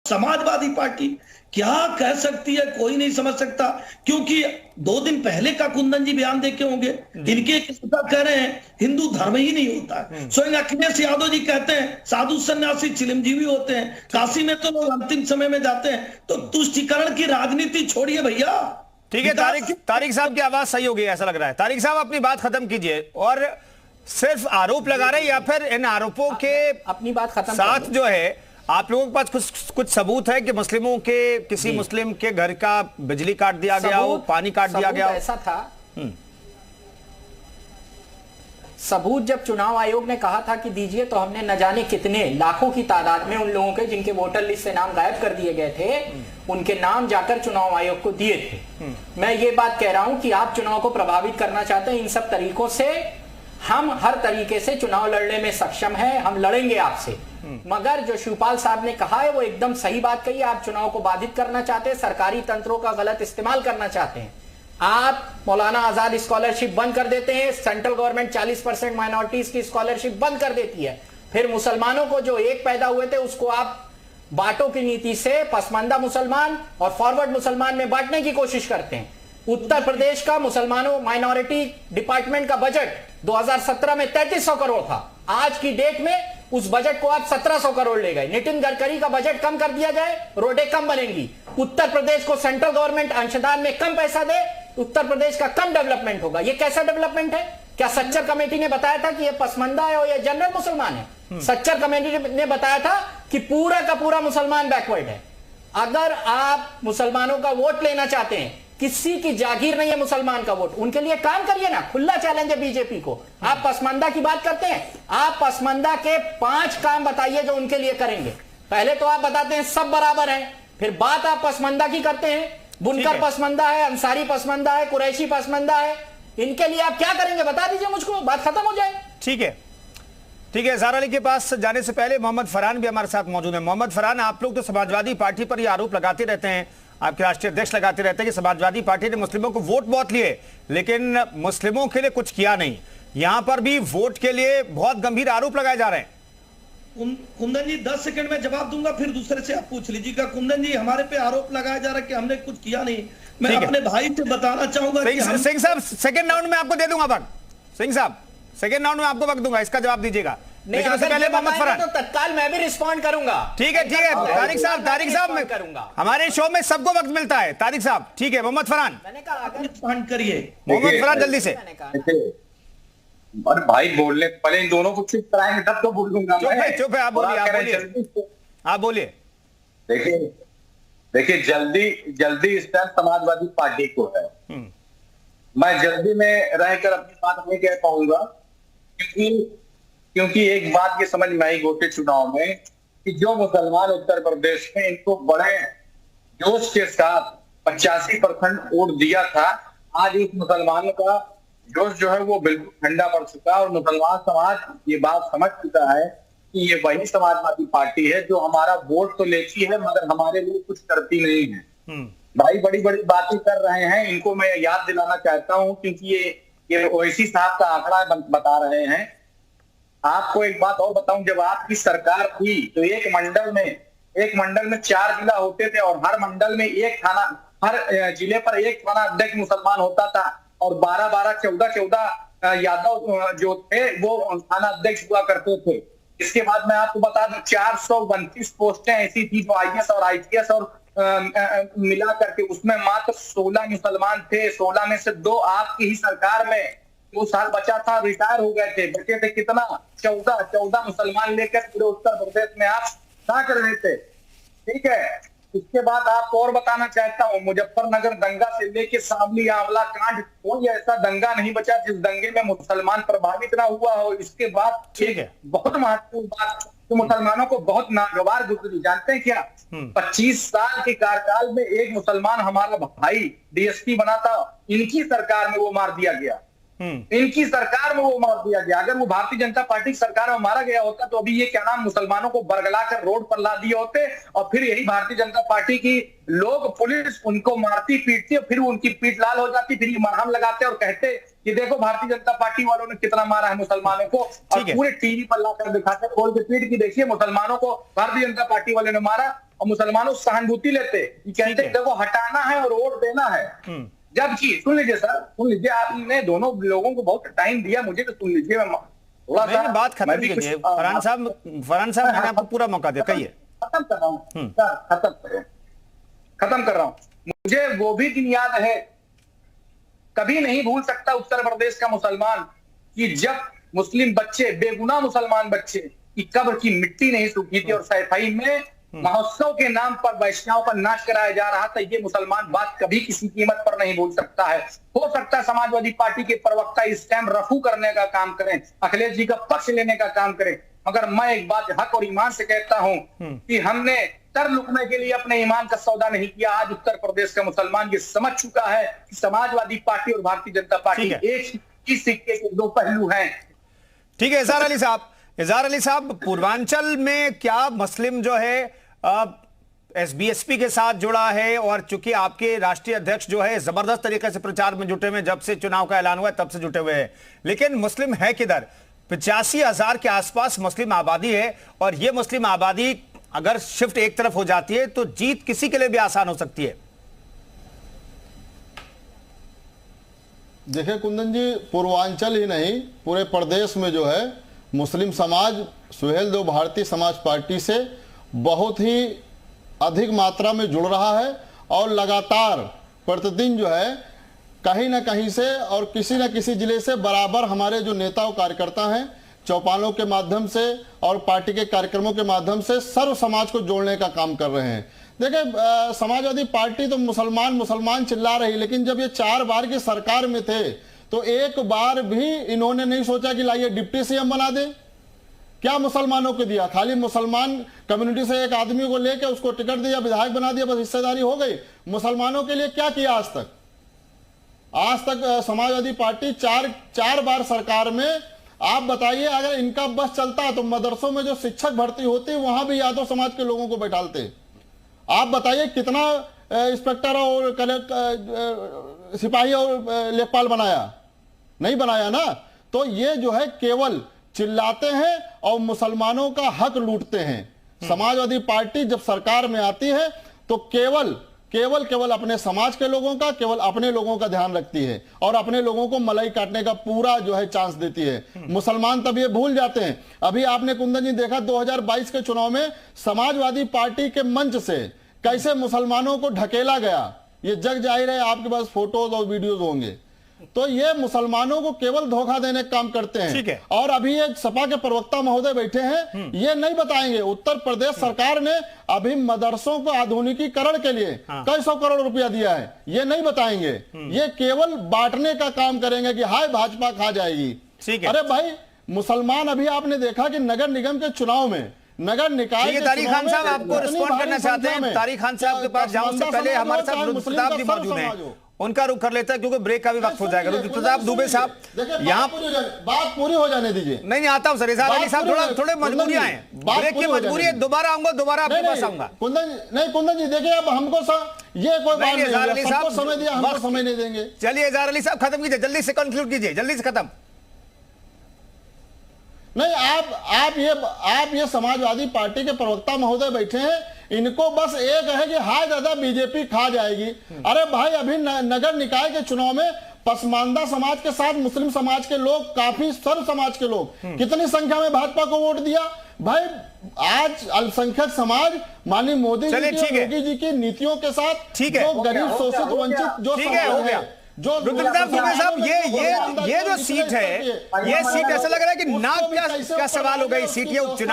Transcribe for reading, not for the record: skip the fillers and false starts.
Samajwadi party क्या कह सकती है कोई नहीं समझ सकता, क्योंकि 2 दिन पहले का कुंदन जी बयान देखे होंगे। इनके एक नेता कह रहे हैं हिंदू धर्म ही नहीं होता है। स्वयं अखिलेश यादव जी कहते हैं साधु सन्यासी चिरंजीवी होते हैं, काशी में तो लोग अंतिम समय में जाते हैं। तो तुष्टीकरण की राजनीति छोड़िए भैया। ठीक है, तारिक साहब की आवाज सही हो गई ऐसा लग रहा है। तारिक साहब अपनी बात खत्म कीजिए, और सिर्फ आरोप लगा रहे हैं या फिर इन आरोपों के अपनी बात खत्म साथ जो है आप लोगों के पास कुछ सबूत है कि मुस्लिमों के किसी मुस्लिम के घर का बिजली काट दिया गया हो, पानी काट दिया गया हो? ऐसा था सबूत जब चुनाव आयोग ने कहा था कि दीजिए, तो हमने न जाने कितने लाखों की तादाद में उन लोगों के जिनके वोटर लिस्ट से नाम गायब कर दिए गए थे, उनके नाम जाकर चुनाव आयोग को दिए थे। मैं ये बात कह रहा हूं कि आप चुनाव को प्रभावित करना चाहते हैं इन सब तरीकों से। हम हर तरीके से चुनाव लड़ने में सक्षम हैं, हम लड़ेंगे आपसे। मगर जो शिवपाल साहब ने कहा है वो एकदम सही बात कही। आप चुनाव को बाधित करना चाहते हैं, सरकारी तंत्रों का गलत इस्तेमाल करना चाहते हैं। आप मौलाना आजाद स्कॉलरशिप बंद कर देते हैं, सेंट्रल गवर्नमेंट 40% माइनॉरिटीज की स्कॉलरशिप बंद कर देती है। फिर मुसलमानों को जो एक पैदा हुए थे उसको आप बांटो की नीति से पसमानदा मुसलमान और फॉरवर्ड मुसलमान में बांटने की कोशिश करते हैं। उत्तर प्रदेश का मुसलमानों माइनॉरिटी डिपार्टमेंट का बजट 2017 में 3300 करोड़ था। आज की डेट में उस बजट को आप 1700 करोड़ ले गए। नितिन गडकरी का बजट कम कर दिया जाए, रोडें कम बनेंगी। उत्तर प्रदेश को सेंट्रल गवर्नमेंट अंशदान में कम पैसा दे, उत्तर प्रदेश का कम डेवलपमेंट होगा। ये कैसा डेवलपमेंट है? क्या सच्चर कमेटी ने बताया था कि ये पसमंदा है और ये जनरल मुसलमान है? सच्चर कमेटी ने बताया था कि पूरा का पूरा मुसलमान बैकवर्ड है। अगर आप मुसलमानों का वोट लेना चाहते हैं, किसी की जागीर नहीं है मुसलमान का वोट, उनके लिए काम करिए ना। खुला चैलेंज है बीजेपी को। आप पसमंदा की बात करते हैं, आप पसमंदा के 5 काम बताइए जो उनके लिए करेंगे। पहले तो आप बताते हैं सब बराबर हैं, फिर बात आप पसमंदा की करते हैं। बुनकर पसमंदा है, अंसारी पसमंदा है, कुरैशी पसमंदा है। इनके लिए आप क्या करेंगे बता दीजिए मुझको, बात खत्म हो जाए। ठीक है, ठीक है। ज़हरा अली के पास जाने से पहले मोहम्मद फरहान भी हमारे साथ मौजूद है। मोहम्मद फरहान, आप लोग तो समाजवादी पार्टी पर यह आरोप लगाते रहते हैं, आपके राष्ट्रीय अध्यक्ष लगाते रहते हैं कि समाजवादी पार्टी ने मुस्लिमों को वोट बहुत लिए लेकिन मुस्लिमों के लिए कुछ किया नहीं। यहां पर भी वोट के लिए बहुत गंभीर आरोप लगाए जा रहे हैं। कुंदन जी 10 सेकंड में जवाब दूंगा, फिर दूसरे से आप पूछ लीजिएगा। कुंदन जी, हमारे पे आरोप लगाया जा रहा है कि हमने कुछ किया नहीं। मैं अपने भाई से बताना चाहूंगा सिंह साहब, सेकंड राउंड में आपको दे दूंगा वक्त। सिंह साहब, सेकंड राउंड में आपको वक्त दूंगा, इसका जवाब दीजिएगा। लेकिन उससे पहले मोहम्मद फरहान, तो तत्काल मैं भी रिस्पॉन्ड करूंगा। ठीक है, ठीक है। तारिक साहब मैं करूंगा, हमारे शो में सबको वक्त मिलता है। तारिक साहब, ठीक है। मोहम्मद फरहान, मैंने कहा रिस्पॉन्ड करिए। मोहम्मद फरहान जल्दी से। और भाई बोलने पहले इन दोनों को चुप कराएंगे तब तो बोलूंगा। चुप है, आप बोलिए, आप बोलिए। देखिए जल्दी इस टाइम समाजवादी पार्टी को है। मैं जल्दी में रहकर अपनी बात नहीं कह पाऊंगा, क्योंकि एक बात ये समझ में आई गोटे चुनाव में कि जो मुसलमान उत्तर प्रदेश में इनको बड़े जोश के साथ 85% वोट दिया था, आज इस मुसलमानों का जोश जो है वो बिल्कुल ठंडा पड़ चुका है। और मुसलमान समाज ये बात समझ चुका है कि ये वही समाजवादी पार्टी है जो हमारा वोट तो लेती है मगर हमारे लिए कुछ करती नहीं है। भाई बड़ी बड़ी बातें कर रहे हैं, इनको मैं याद दिलाना चाहता हूं क्योंकि ये ओवैसी साहब का आंकड़ा बता रहे हैं। आपको एक बात और बताऊं, जब आपकी सरकार थी तो एक मंडल में 4 जिला होते थे और हर मंडल में एक थाना, हर जिले पर एक थाना अध्यक्ष मुसलमान होता था और 12-12, 14-14 यादव जो थे वो थाना अध्यक्ष हुआ करते थे। इसके बाद मैं आपको बता दूं 429 पोस्टें ऐसी थी जो IAS और IPS और मिला करके उसमें मात्र 16 मुसलमान थे। 16 में से 2 आपकी ही सरकार में 2 साल बचा था, रिटायर हो गए थे। बचे थे कितना? 14 मुसलमान लेकर पूरे उत्तर प्रदेश में आप क्या कर रहे थे? ठीक है। इसके बाद आपको और बताना चाहता हूँ, मुजफ्फरनगर दंगा से लेके शामली आंवला कांड, कोई ऐसा दंगा नहीं बचा जिस दंगे में मुसलमान प्रभावित ना हुआ हो। इसके बाद ठीक है, बहुत महत्वपूर्ण बात तो मुसलमानों को बहुत नागवार गुजरी, जानते हैं क्या? 25 साल के कार्यकाल में एक मुसलमान हमारा भाई DSP बना था, इनकी सरकार में वो मार दिया गया। इनकी सरकार में वो मार दिया गया। अगर वो भारतीय जनता पार्टी की सरकार में मारा गया होता तो अभी ये क्या नाम मुसलमानों को बरगला कर रोड पर ला दिए होते और फिर यही भारतीय जनता पार्टी की लोग, पुलिस उनको मारती पीटती और फिर उनकी पीठ लाल हो जाती, फिर मरहम लगाते और कहते कि देखो भारतीय जनता पार्टी वालों ने कितना मारा है मुसलमानों को, और पूरे टीवी पर लाकर दिखाते, खोल के पीठ की देखिए मुसलमानों को भारतीय जनता पार्टी वाले ने मारा। और मुसलमानों से सहानुभूति लेते, कहते देखो हटाना है और वोट देना है। जबकि सुन लीजिए सर, सुन लीजिए, आपने दोनों लोगों को बहुत टाइम दिया, मुझे तो सुन लीजिए, मैं थोड़ा सा बात खत्म कीजिए। फरहान साहब मैंने आपको पूरा मौका दिया, कहिए। खत्म कर रहा हूँ, खत्म कर रहा हूँ। मुझे वो भी दिन याद है, कभी नहीं भूल सकता उत्तर प्रदेश का मुसलमान, कि जब मुस्लिम बच्चे, बेगुनाह मुसलमान बच्चे की कब्र की मिट्टी नहीं सूखी थी और सैफई में महोत्सव के नाम पर वैष्णव का नाच कराया जा रहा था। ये मुसलमान बात कभी किसी कीमत पर नहीं भूल सकता है। हो सकता है समाजवादी पार्टी के प्रवक्ता इस टाइम रफू करने का काम करें, अखिलेश जी का पक्ष लेने का काम करें, मगर मैं एक बात हक और ईमान से कहता हूं कि हमने तर लुकने के लिए अपने ईमान का सौदा नहीं किया। आज उत्तर प्रदेश का मुसलमान ये समझ चुका है कि समाजवादी पार्टी और भारतीय जनता पार्टी एक ही सिक्के के दो पहलू हैं। ठीक है इजहार अली साहब, पूर्वांचल में क्या मुस्लिम जो है एसबीएसपी के साथ जुड़ा है, और चूंकि आपके राष्ट्रीय अध्यक्ष जो है जबरदस्त तरीके से प्रचार में जुटे हुए, जब से चुनाव का ऐलान हुआ है तब से जुटे हुए हैं, लेकिन मुस्लिम है किधर? 85,000 के आसपास मुस्लिम आबादी है, और ये मुस्लिम आबादी अगर शिफ्ट एक तरफ हो जाती है तो जीत किसी के लिए भी आसान हो सकती है। देखिए कुंदन जी, पूर्वांचल ही नहीं पूरे प्रदेश में जो है मुस्लिम समाज सुहेल देव भारतीय समाज पार्टी से बहुत ही अधिक मात्रा में जुड़ रहा है, और लगातार प्रतिदिन जो है कहीं ना कहीं से और किसी न किसी जिले से बराबर हमारे जो नेता और कार्यकर्ता हैं चौपालों के माध्यम से और पार्टी के कार्यक्रमों के माध्यम से सर्व समाज को जोड़ने का काम कर रहे हैं। देखिए समाजवादी पार्टी तो मुसलमान चिल्ला रही, लेकिन जब ये 4 बार की सरकार में थे तो एक बार भी इन्होंने नहीं सोचा कि लाइए डिप्टी सीएम बना दे। क्या मुसलमानों को दिया? खाली मुसलमान कम्युनिटी से एक आदमी को लेकर उसको टिकट दिया, विधायक बना दिया, बस हिस्सेदारी हो गई। मुसलमानों के लिए क्या किया आज तक समाजवादी पार्टी 4 बार सरकार में? आप बताइए, अगर इनका बस चलता तो मदरसों में जो शिक्षक भर्ती होती वहां भी यादव समाज के लोगों को बैठालते। आप बताइए कितना इंस्पेक्टर और सिपाही और लेखपाल बनाया? नहीं बनाया ना। तो ये जो है केवल चिल्लाते हैं और मुसलमानों का हक लूटते हैं। समाजवादी पार्टी जब सरकार में आती है तो केवल अपने समाज के लोगों का, केवल अपने लोगों का ध्यान रखती है और अपने लोगों को मलाई काटने का पूरा जो है चांस देती है। मुसलमान तब ये भूल जाते हैं। अभी आपने कुंदन जी देखा 2022 के चुनाव में समाजवादी पार्टी के मंच से कैसे मुसलमानों को ढकेला गया, ये जग जाहिर है, आपके पास फोटोज और वीडियोज होंगे। तो ये मुसलमानों को केवल धोखा देने का काम करते हैं। और अभी ये सपा के प्रवक्ता महोदय बैठे हैं, ये नहीं बताएंगे उत्तर प्रदेश सरकार ने अभी मदरसों को आधुनिकीकरण के लिए कई 100 करोड़ रुपया दिया है, ये नहीं बताएंगे। ये केवल बांटने का काम करेंगे कि हाय भाजपा खा जाएगी। अरे भाई, मुसलमान अभी आपने देखा कि नगर निगम के चुनाव में, नगर निकाय, तारिक खान साहब आपको रिस्पॉन्ड करना चाहते हैं। तारिक खान साहब के पास जाऊं से पहले हमारे साथ रुद्रप्रताप जी मौजूद हैं, उनका रुख कर लेता है क्योंकि ब्रेक का भी वक्त हो जाएगा। रुद्रप्रताप दुबे साहब, यहाँ बात पूरी हो जाने दीजिए। नहीं आता हूँ सर, इजहार अली साहब थोड़े मजबूरियां हैं, ब्रेक की मजबूरी है। दोबारा आऊंगा, दोबारा आपके पास आऊंगा। कुंदन जी देखिए, अब हमको ये कोई बात नहीं, सबको समय दिया, हमको समय नहीं देंगे। चलिए इजहार अली साहब खत्म कीजिए, जल्दी से कंक्लूड कीजिए, जल्दी से खत्म। नहीं, आप ये समाजवादी पार्टी के प्रवक्ता महोदय बैठे हैं, इनको बस एक है कि हाय दादा बीजेपी खा जाएगी। अरे भाई, अभी नगर निकाय के चुनाव में पसमानदा समाज के साथ मुस्लिम समाज के लोग, काफी सर्व समाज के लोग कितनी संख्या में भाजपा को वोट दिया। भाई आज अल्पसंख्यक समाज माननीय मोदी जी की, योगी जी की नीतियों के साथ जो गरीब शोषित वंचित जो समाज है, जो रुद्रप्रताप दुबे साहब, ये जो सीट है, ये सीट ऐसा लग रहा है कि नाक क्या सवाल हो गई सीट, ये उपचुनाव